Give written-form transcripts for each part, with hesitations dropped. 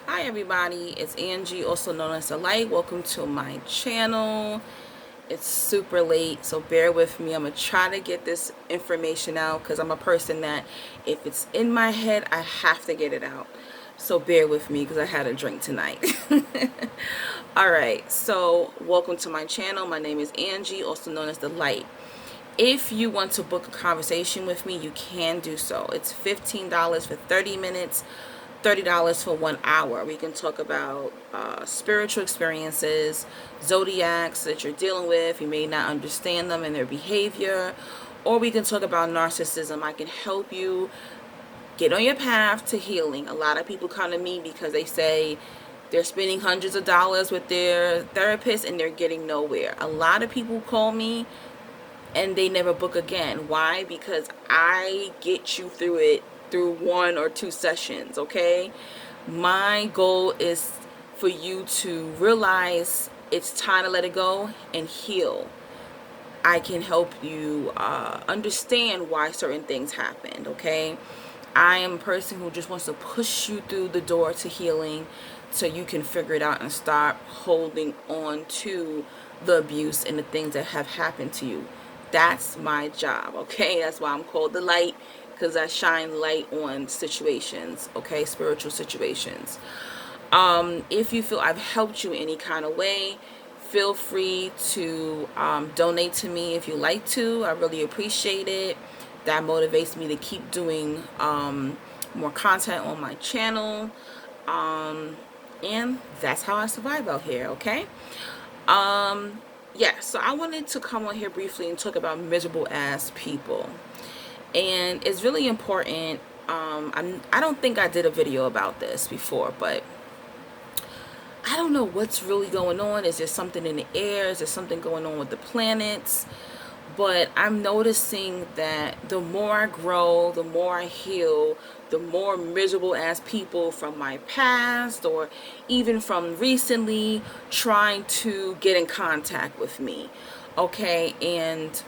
Hi everybody, it's Angie, also known as The Light. Welcome to my channel. It's super late, so bear with me. I'm going to try to get this information out because I'm a person that if it's in my head, I have to get it out. So bear with me because I had a drink tonight. Alright, so welcome to my channel. My name is Angie, also known as The Light. If you want to book a conversation with me, you can do so. It's $15 for 30 minutes. $30 for 1 hour. We can talk about spiritual experiences, zodiacs that you're dealing with. You may not understand them and their behavior. Or we can talk about narcissism. I can help you get on your path to healing. A lot of people come to me because they say they're spending hundreds of dollars with their therapist and they're getting nowhere. A lot of people call me and they never book again. Why? Because I get you through it through 1 or 2 sessions, okay? My goal is for you to realize it's time to let it go and heal. I can help you understand why certain things happened, okay? I am a person who just wants to push you through the door to healing so you can figure it out and stop holding on to the abuse and the things that have happened to you. That's my job, okay? That's why I'm called the light, because I shine light on situations, okay? Spiritual situations. If you feel I've helped you any kind of way, feel free to donate to me if you like to. I really appreciate it. That motivates me to keep doing more content on my channel. And that's how I survive out here, okay? Yeah, so I wanted to come on here briefly and talk about miserable ass people. And it's really important. I don't think I did a video about this before, but I don't know what's really going on. Is there something in the air? Is there something going on with the planets? But I'm noticing that the more I grow, the more I heal, the more miserable as people from my past or even from recently trying to get in contact with me. Okay, and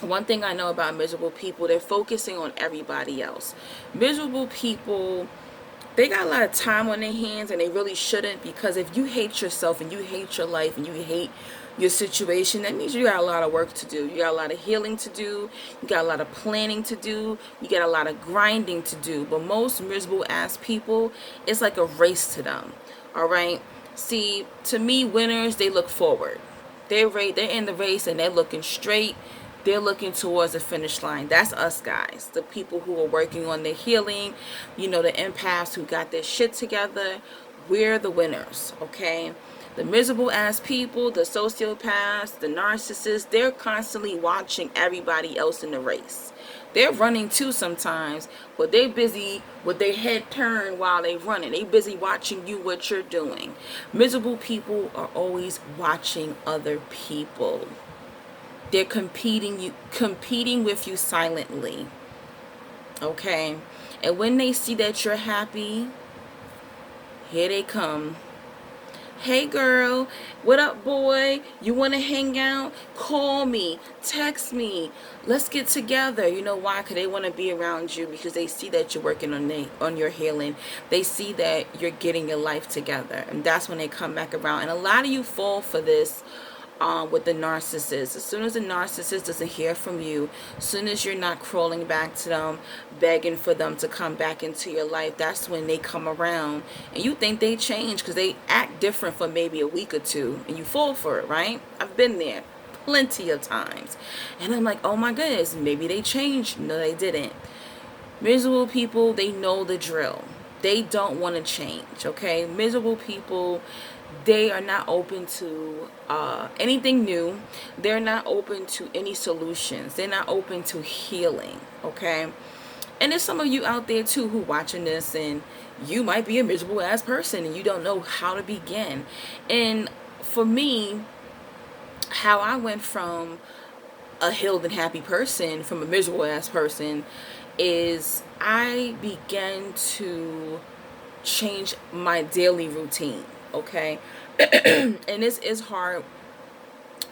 one thing I know about miserable people, they're focusing on everybody else. Miserable people, they got a lot of time on their hands and they really shouldn't, because if you hate yourself and you hate your life and you hate your situation, that means you got a lot of work to do. You got a lot of healing to do. You got a lot of planning to do. You got a lot of grinding to do. But most miserable ass people, it's like a race to them. All right. See, to me, winners, they look forward. They're in the race and they're looking straight. They're looking towards the finish line. That's us guys, the people who are working on their healing, the empaths who got their shit together. We're the winners, okay? The miserable ass people, the sociopaths, the narcissists, they're constantly watching everybody else in the race. They're running too sometimes, but they're busy with their head turned while they're running. They're busy watching you, what you're doing. Miserable people are always watching other people. They're competing with you silently. Okay? And when they see that you're happy, here they come. Hey girl, what up boy? You want to hang out? Call me, text me. Let's get together. You know why? Because they want to be around you, because they see that you're working on your healing. They see that you're getting your life together. And that's when they come back around. And a lot of you fall for this with the narcissist. As soon as the narcissist doesn't hear from you, as soon as you're not crawling back to them, begging for them to come back into your life, that's when they come around and you think they change because they act different for maybe a week or two and you fall for it, right? I've been there plenty of times. And I'm like, oh my goodness, maybe they changed. No, they didn't. Miserable people, they know the drill. They don't want to change, okay? Miserable people, they are not open to anything new. They're not open to any solutions. They're not open to healing, okay? And there's some of you out there too who watching this and you might be a miserable ass person and you don't know how to begin. And for me, how I went from a healed and happy person from a miserable ass person is I began to change my daily routine, okay? And this is hard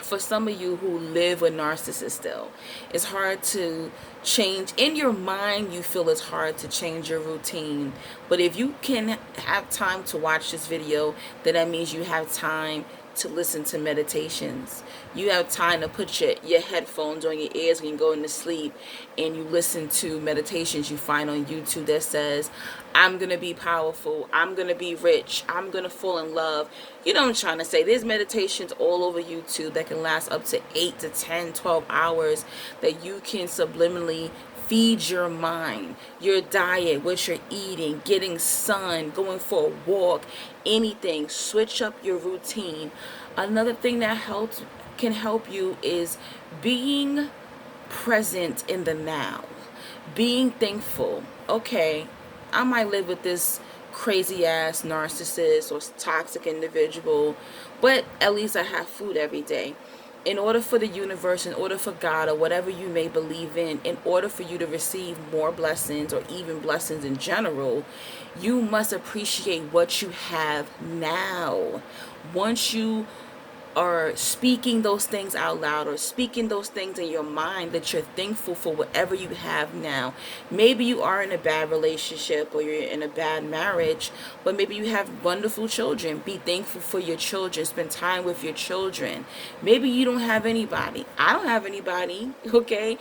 for some of you who live with narcissists still, it's hard to change. In your mind, you feel it's hard to change your routine. But if you can have time to watch this video, then that means you have time to listen to meditations. You have time to put your headphones on your ears when you go into sleep, and you listen to meditations you find on YouTube that says, I'm going to be powerful, I'm going to be rich, I'm going to fall in love. You know what I'm trying to say? There's meditations all over YouTube that can last up to 8 to 10, 12 hours that you can subliminally feed your mind, your diet, what you're eating, getting sun, going for a walk, anything. Switch up your routine. Another thing that can help you is being present in the now, being thankful. Okay, I might live with this crazy ass narcissist or toxic individual, but at least I have food every day. In order for the universe, in order for God, or whatever you may believe in order for you to receive more blessings, or even blessings in general, you must appreciate what you have now. Once you are speaking those things out loud, or speaking those things in your mind, that you're thankful for whatever you have now. Maybe you are in a bad relationship, or you're in a bad marriage, but maybe you have wonderful children. Be thankful for your children. Spend time with your children. Maybe you don't have anybody. I don't have anybody, okay?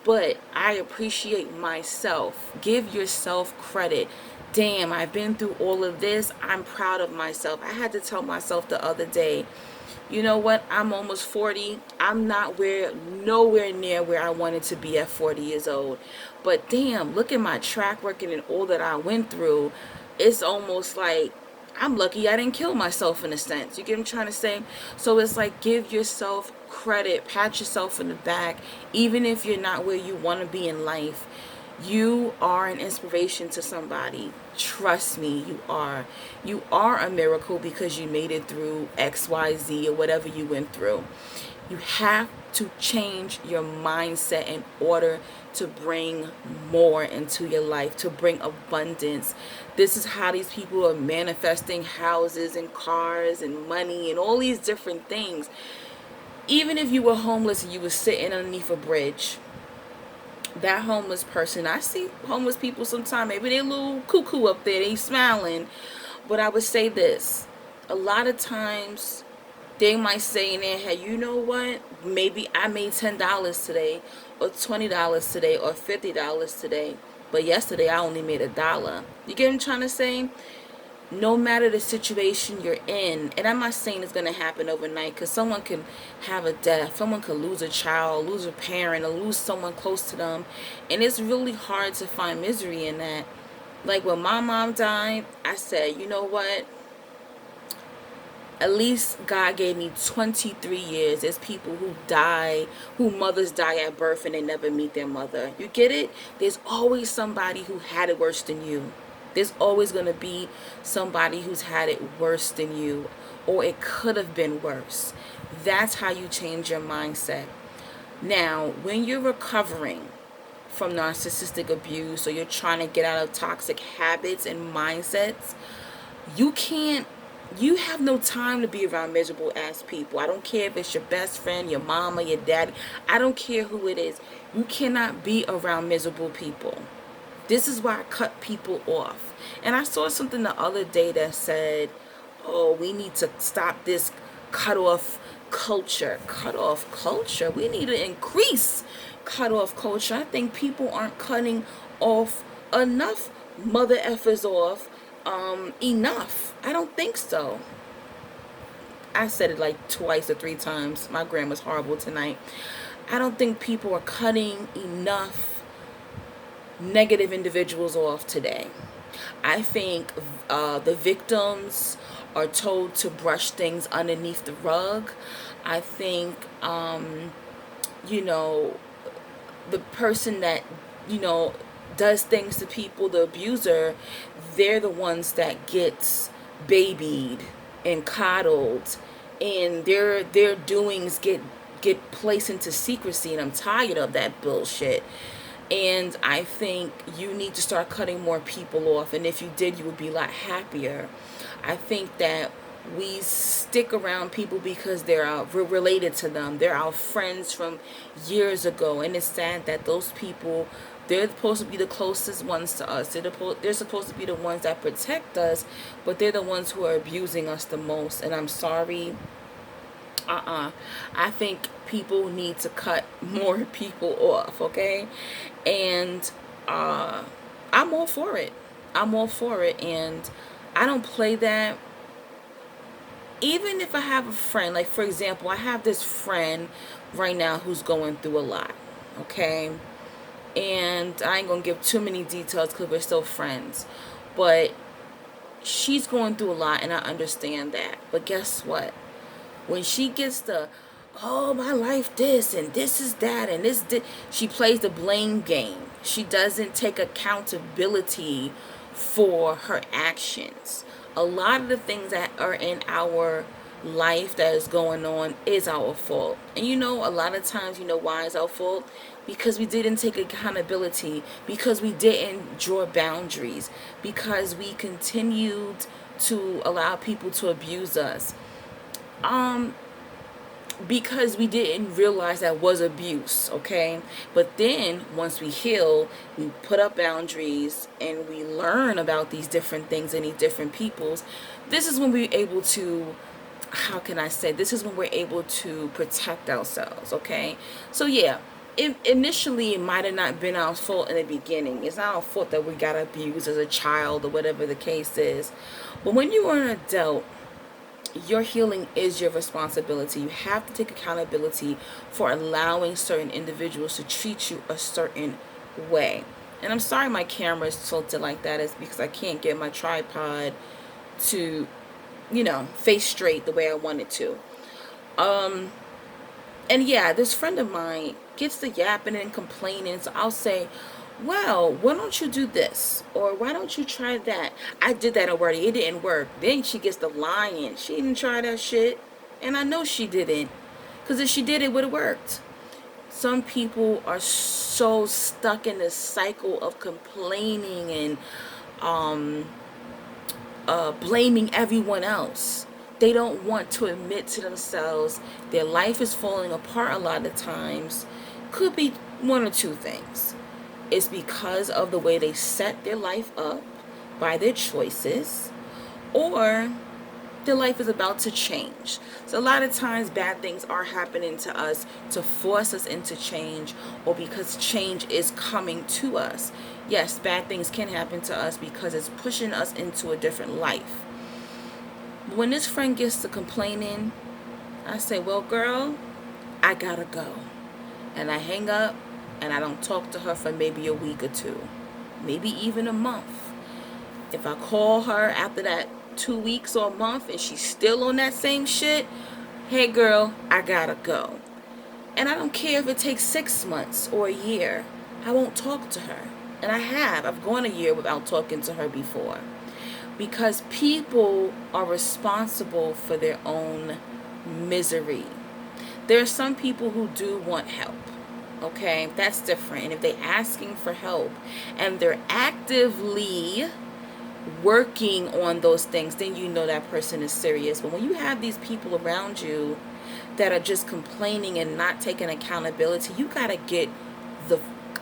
But I appreciate myself. Give yourself credit. Damn, I've been through all of this. I'm proud of myself. I had to tell myself the other day, you know what, I'm almost 40. I'm nowhere near where I wanted to be at 40 years old. But damn, look at my track record and all that I went through. It's almost like I'm lucky I didn't kill myself, in a sense. You get what I'm trying to say? So it's like, give yourself credit, pat yourself in the back, even if you're not where you want to be in life. You are an inspiration to somebody. Trust me, you are. You are a miracle because you made it through XYZ or whatever you went through. You have to change your mindset in order to bring more into your life, to bring abundance. This is how these people are manifesting houses and cars and money and all these different things. Even if you were homeless and you were sitting underneath a bridge, that homeless person, I see homeless people sometimes, maybe they're a little cuckoo up there, they smiling, but I would say this, a lot of times they might say in their head, you know what, maybe I made $10 today, or $20 today, or $50 today, but yesterday I only made $1. You get what I'm trying to say? No matter the situation you're in, and I'm not saying it's going to happen overnight, because someone can have a death, someone could lose a child, lose a parent, or lose someone close to them, and it's really hard to find misery in that. Like when my mom died, I said, you know what, at least God gave me 23 years. There's people who die, who mothers die at birth and they never meet their mother. You get it? There's always somebody who had it worse than you. There's always going to be somebody who's had it worse than you, or it could have been worse. That's how you change your mindset. Now, when you're recovering from narcissistic abuse, or you're trying to get out of toxic habits and mindsets, you have no time to be around miserable ass people. I don't care if it's your best friend, your mama, your daddy. I don't care who it is. You cannot be around miserable people. This is why I cut people off. And I saw something the other day that said, oh, we need to stop this cut-off culture. Cut-off culture? We need to increase cut-off culture. I think people aren't cutting off enough mother effers off enough. I don't think so. I said it like twice or 3 times. My grammar's horrible tonight. I don't think people are cutting enough negative individuals off today. I think the victims are told to brush things underneath the rug. I think, the person that, does things to people, the abuser, they're the ones that gets babied and coddled, and their doings get placed into secrecy, and I'm tired of that bullshit. And I think you need to start cutting more people off. And if you did, you would be a lot happier. I think that We stick around people because we're related to them. They're our friends from years ago, and it's sad that those people, they're supposed to be the closest ones to us. They're supposed to be the ones that protect us, but they're the ones who are abusing us the most. And I'm sorry. I think people need to cut more people off, okay? And I'm all for it. I'm all for it. And I don't play that. Even if I have a friend, like for example, I have this friend right now who's going through a lot, okay? And I ain't gonna give too many details because we're still friends. But she's going through a lot, and I understand that. But guess what? When she gets the, oh, my life this and this is that and this, she plays the blame game. She doesn't take accountability for her actions. A lot of the things that are in our life that is going on is our fault. And you know, a lot of times, you know why it's our fault? Because we didn't take accountability, because we didn't draw boundaries, because we continued to allow people to abuse us. Because we didn't realize that was abuse, okay? But then once we heal, we put up boundaries and we learn about these different things and these different peoples. This is when we're able to, how can I say, this is when we're able to protect ourselves, okay? So yeah, initially it might have not been our fault in the beginning. It's not our fault that we got abused as a child or whatever the case is. But when you are an adult, your healing is your responsibility. You have to take accountability for allowing certain individuals to treat you a certain way. And I'm sorry my camera is tilted like that. It's because I can't get my tripod to, face straight the way I want it to. And yeah, this friend of mine gets to yapping and complaining. So I'll say, well, why don't you do this? Or why don't you try that? I did that already. It didn't work. Then she gets the lying. She didn't try that shit. And I know she didn't. Because if she did, it would have worked. Some people are so stuck in this cycle of complaining and blaming everyone else. They don't want to admit to themselves their life is falling apart a lot of times. Could be one or two things. It's because of the way they set their life up by their choices, or their life is about to change. So a lot of times bad things are happening to us to force us into change, or because change is coming to us. Yes, bad things can happen to us because it's pushing us into a different life. When this friend gets to complaining, I say, well, girl, I gotta go. And I hang up. And I don't talk to her for maybe a week or two, maybe even a month. If I call her after that 2 weeks or a month and she's still on that same shit, hey girl, I gotta go. And I don't care if it takes 6 months or a year, I won't talk to her. And I've gone a year without talking to her before. Because people are responsible for their own misery. There are some people who do want help. Okay, that's different. And if they're asking for help and they're actively working on those things, then you know that person is serious. But when you have these people around you that are just complaining and not taking accountability, you got to get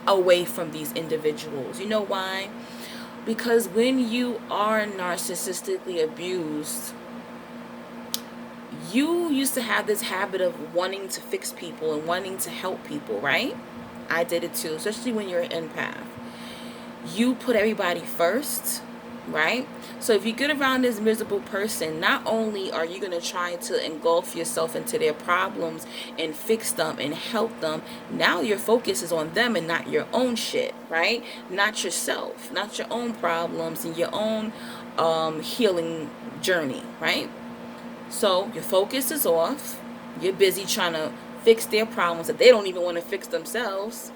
away from these individuals. You know why? Because when you are narcissistically abused, you used to have this habit of wanting to fix people and wanting to help people, right? I did it too, especially when you're an empath. You put everybody first, right? So if you get around this miserable person, not only are you going to try to engulf yourself into their problems and fix them and help them, now your focus is on them and not your own shit, right? Not yourself, not your own problems and your own healing journey, right? So your focus is off. You're busy trying to fix their problems that they don't even want to fix themselves.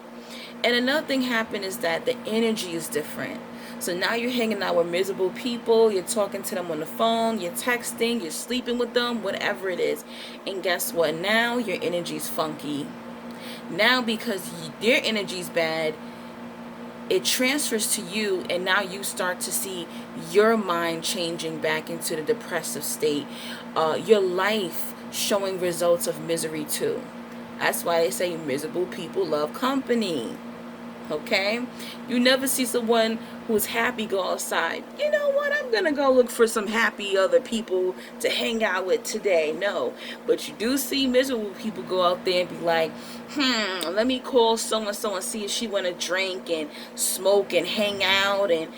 And another thing happened is that the energy is different. So now you're hanging out with miserable people. You're talking to them on the phone. You're texting. You're sleeping with them. Whatever it is. And guess what? Now your energy's funky. Now because their energy's bad, it transfers to you, and now you start to see your mind changing back into the depressive state, your life showing results of misery too. That's why they say miserable people love company. Okay? You never see someone who's happy go outside. You know what? I'm going to go look for some happy other people to hang out with today. No. But you do see miserable people go out there and be like, let me call so-and-so and see if she want to drink and smoke and hang out. And,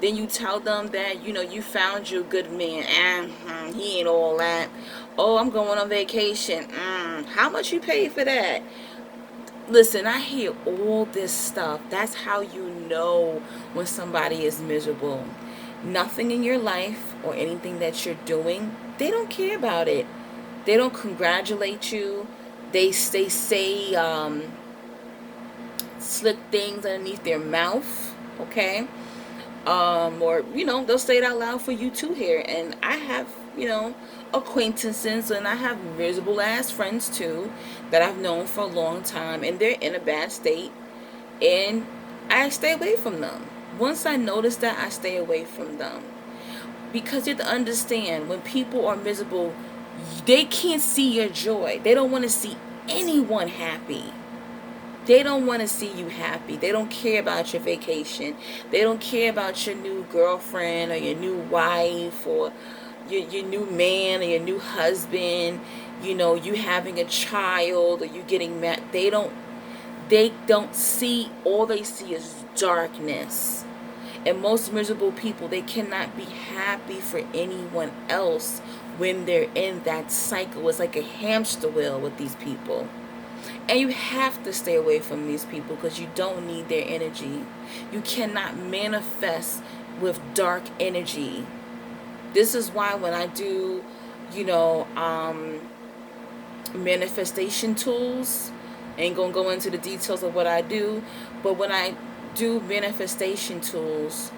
then you tell them that, you found you a good man. He ain't all that. Oh, I'm going on vacation. How much you pay for that? Listen, I hear all this stuff. That's how you know when somebody is miserable. Nothing in your life or anything that you're doing, they don't care about it. They don't congratulate you. They say slick things underneath their mouth, okay? Or they'll say it out loud for you to hear. And I have acquaintances, and I have miserable ass friends too that I've known for a long time, and they're in a bad state, and I stay away from them. Once I notice that, I stay away from them, because you have to understand, when people are miserable, they can't see your joy. They don't want to see anyone happy. They don't want to see you happy. They don't care about your vacation. They don't care about your new girlfriend or your new wife or your new man or your new husband. You having a child or you getting mad. They don't see. All they see is darkness. And most miserable people, they cannot be happy for anyone else when they're in that cycle. It's like a hamster wheel with these people. And you have to stay away from these people because you don't need their energy. You cannot manifest with dark energy. This is why when I do, manifestation tools, ain't gonna go into the details of what I do, but when I do manifestation tools,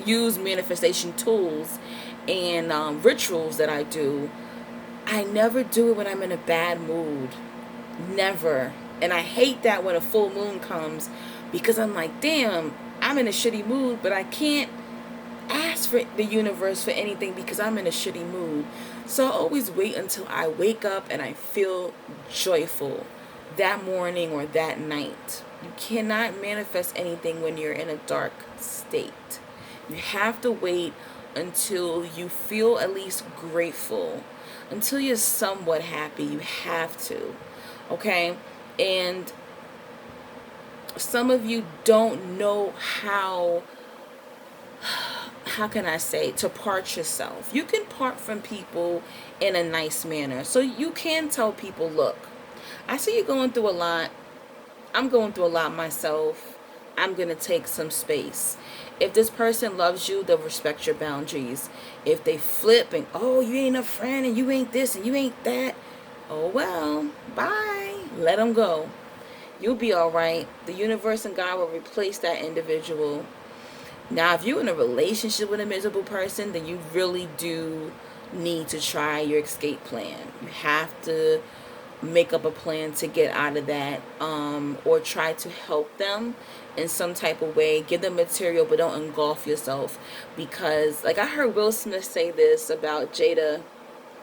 use manifestation tools and rituals that I do, I never do it when I'm in a bad mood. Never. And I hate that when a full moon comes, because I'm like, damn, I'm in a shitty mood, but I can't ask for the universe for anything because I'm in a shitty mood. So I always wait until I wake up and I feel joyful that morning or that night. You cannot manifest anything when you're in a dark state. You have to wait until you feel at least grateful, until you're somewhat happy. You have to, okay? And some of you don't know how can I say, to part yourself. You can part from people in a nice manner. So you can tell people, look, I see you going through a lot. I'm going through a lot myself. I'm going to take some space. If this person loves you, they'll respect your boundaries. If they flip and, oh, you ain't a friend and you ain't this and you ain't that, oh, well, bye. Let them go. You'll be all right. The universe and God will replace that individual. Now, if you're in a relationship with a miserable person, then you really do need to try your escape plan. You have to make up a plan to get out of that, or try to help them in some type of way. Give them material, but don't engulf yourself. Because, like I heard Will Smith say this about Jada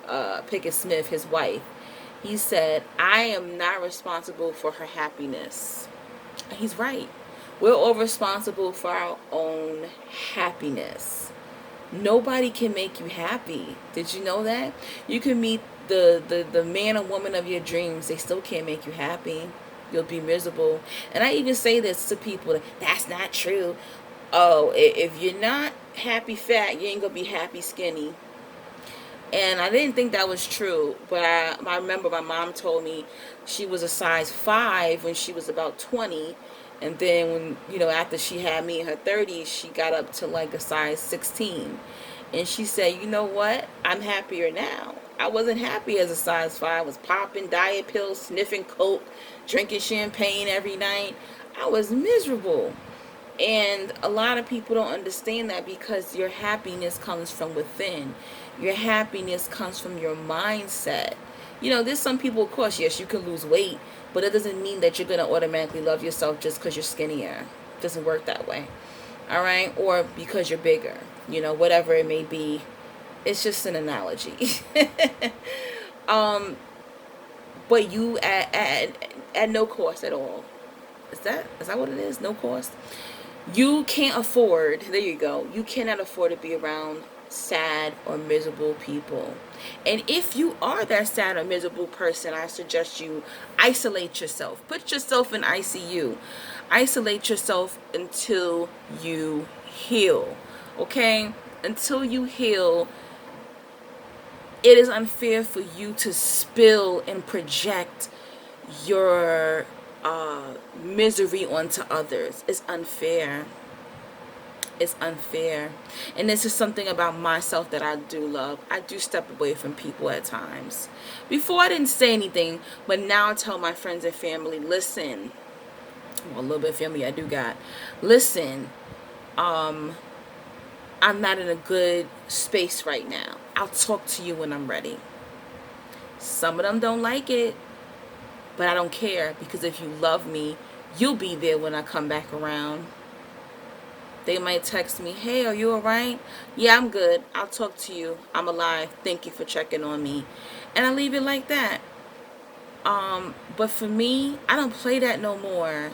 Pinkett Smith, his wife. He said, I am not responsible for her happiness. And he's right. We're all responsible for our own happiness. Nobody can make you happy. Did you know that? You can meet the man or woman of your dreams. They still can't make you happy. You'll be miserable. And I even say this to people. That's not true. Oh, if you're not happy fat, you ain't going to be happy skinny. And I didn't think that was true. But I remember my mom told me she was a size 5 when she was about 20. And then when, after she had me in her 30s, she got up to like a size 16. And she said, you know what? I'm happier now. I wasn't happy as a size 5. I was popping diet pills, sniffing coke, drinking champagne every night. I was miserable. And a lot of people don't understand that, because your happiness comes from within. Your happiness comes from your mindset. There's some people, of course, yes, you can lose weight, but it doesn't mean that you're going to automatically love yourself just because you're skinnier. It doesn't work that way. All right? Or because you're bigger, whatever it may be. It's just an analogy. um, but you at no cost at all. Is that what it is? No cost? You can't afford, there you go, you cannot afford to be around sad or miserable people. And if you are that sad or miserable person, I suggest you isolate yourself. Put yourself in ICU. Isolate yourself until you heal. Okay? Until you heal, it is unfair for you to spill and project your misery onto others. It's unfair. It's unfair. And this is something about myself that I do love. I do step away from people at times. Before I didn't say anything, but now I tell my friends and family, listen, well, a little bit of family I do got. Listen, I'm not in a good space right now. I'll talk to you when I'm ready. Some of them don't like it, but I don't care, because if you love me, you'll be there when I come back around. They might text me, hey, are you alright? Yeah, I'm good. I'll talk to you. I'm alive. Thank you for checking on me. And I leave it like that. But for me, I don't play that no more.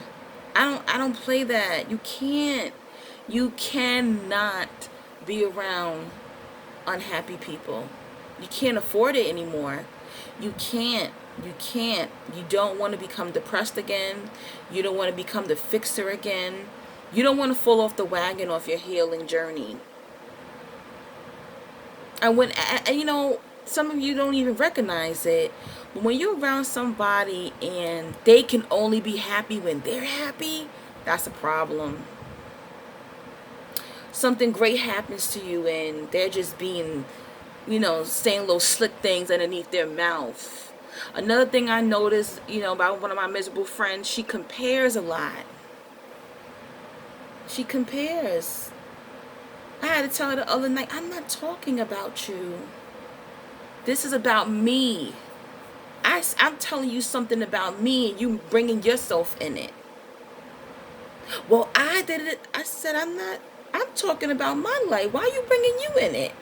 I don't play that. You cannot be around unhappy people. You can't afford it anymore. You can't. You don't want to become depressed again. You don't want to become the fixer again. You don't want to fall off the wagon off your healing journey. And some of you don't even recognize it. But when you're around somebody and they can only be happy when they're happy, that's a problem. Something great happens to you and they're just being, saying little slick things underneath their mouth. Another thing I noticed, about one of my miserable friends, she compares a lot. She compares. I had to tell her the other night, I'm not talking about you. This is about me. I'm telling you something about me and you bringing yourself in it. Well, I did it. I said, I'm talking about my life. Why are you bringing you in it?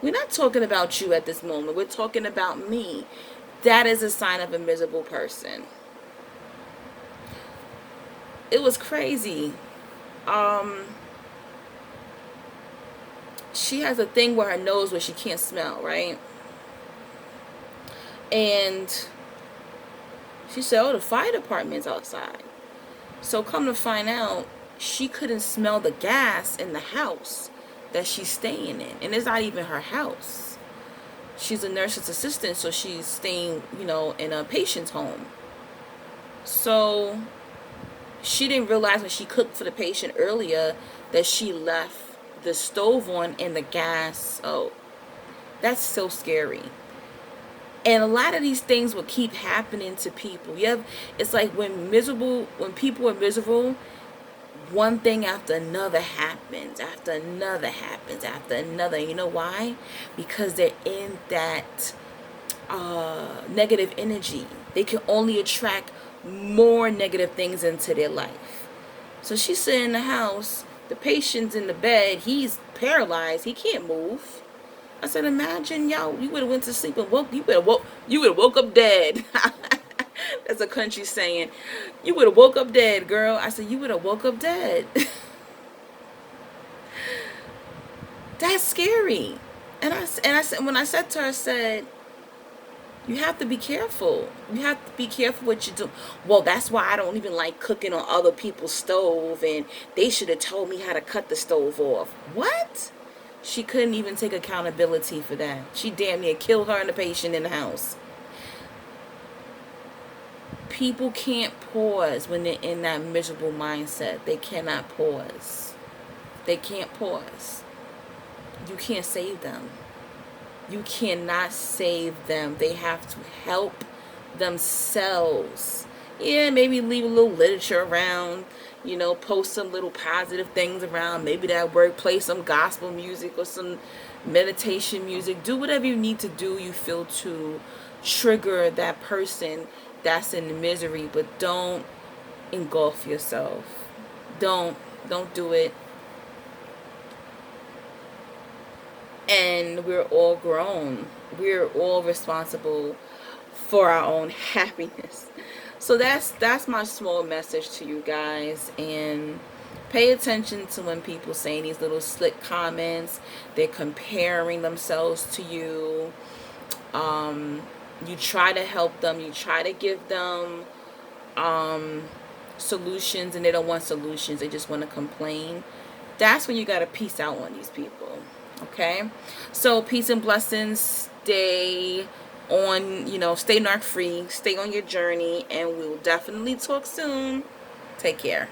We're not talking about you at this moment. We're talking about me. That is a sign of a miserable person. It was crazy. She has a thing where her nose where she can't smell, right? And she said, oh, the fire department's outside. So come to find out, she couldn't smell the gas in the house that she's staying in. And it's not even her house. She's a nurse's assistant, so she's staying, in a patient's home. So she didn't realize when she cooked for the patient earlier that she left the stove on and the gas. Oh, that's so scary. And a lot of these things will keep happening to people. It's like when people are miserable, one thing after another happens, after another happens, after another. You know why? Because they're in that negative energy. They can only attract more negative things into their life. So she's sitting in the house, the patient's in the bed, he's paralyzed, he can't move. I said, imagine y'all, you would have went to sleep and you would have woke up dead. That's a country saying. You would have woke up dead, girl. I said, you would have woke up dead. That's scary. And I said, when I said to her, I said, you have to be careful. You have to be careful what you do. Well, that's why I don't even like cooking on other people's stove, and they should have told me how to cut the stove off. What? She couldn't even take accountability for that. She damn near killed her and the patient in the house. People can't pause when they're in that miserable mindset. They cannot pause. They can't pause. You can't save them. You cannot save them. They have to help themselves. Yeah, maybe leave a little literature around, post some little positive things around, maybe that workplace, some gospel music or some meditation music. Do whatever you need to do, you feel, to trigger that person that's in misery, but don't engulf yourself. Don't do it. And we're all grown. We're all responsible for our own happiness. So that's my small message to you guys. And pay attention to when people saying these little slick comments. They're comparing themselves to you. You try to help them. You try to give them solutions, and they don't want solutions. They just want to complain. That's when you got to peace out on these people. Okay? So peace and blessings. Stay on, stay narc free. Stay on your journey, and we'll definitely talk soon. Take care.